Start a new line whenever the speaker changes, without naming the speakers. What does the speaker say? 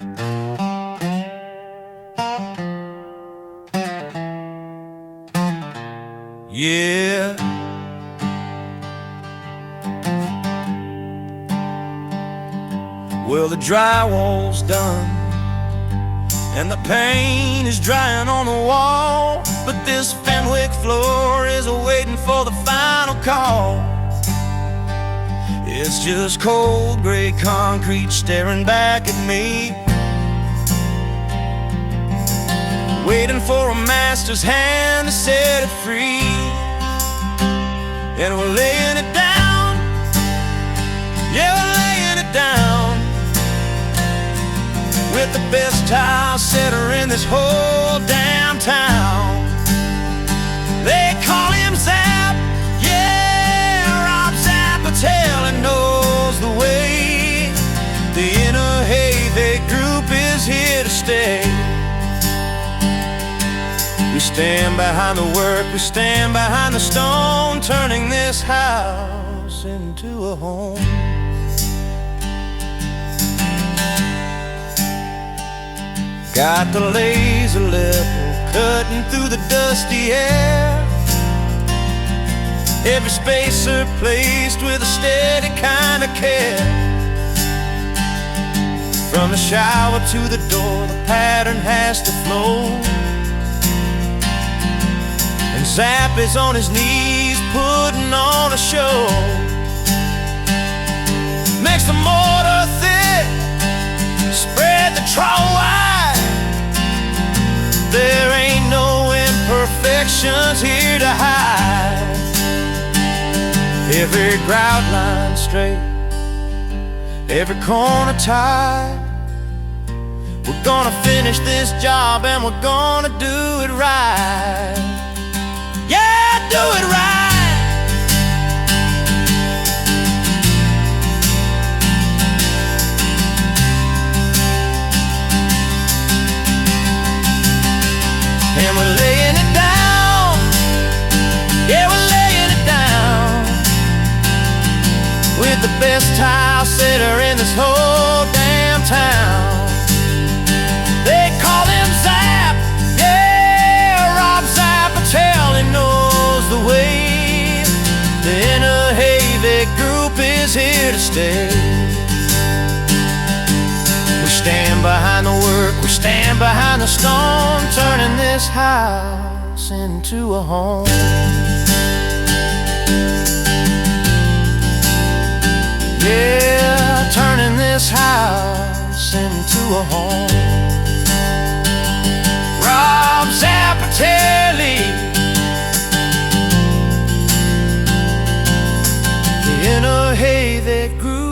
Yeah. Well, the drywall's done and the paint is drying on the wall, but this Fenwick floor is waiting for the final call. It's just cold gray concrete staring back at me, waiting for a master's hand to set it free. And we're laying it down, yeah, we're laying it down, with the best tile setter in this whole damn town. They call him Zap, yeah, Rob Zapitelli knows the way. The inner Hayvik group is here to stay. We stand behind the work, we stand behind the stone, turning this house into a home. Got the laser level cutting through the dusty air, every spacer placed with a steady kind of care. From the shower to the door, the pattern has to flow, and Zap is on his knees putting on a show. Makes the mortar thick, spread the trowel wide. There ain't no imperfections here to hide. Every grout line straight, every corner tight. We're gonna finish this job and we're gonna do it right. Yeah, do it right. And we're laying it down, yeah, we're laying it down, with the best tile setter in this whole damn town. They call him Zap, yeah, Rob Zapitelli knows the way. The inner Hayvik group is here to stay. We stand behind the work, we stand behind the stone, turning this house into a home. Yeah, turning this house into a home. Rob Zapitelli, the inner Hayvik group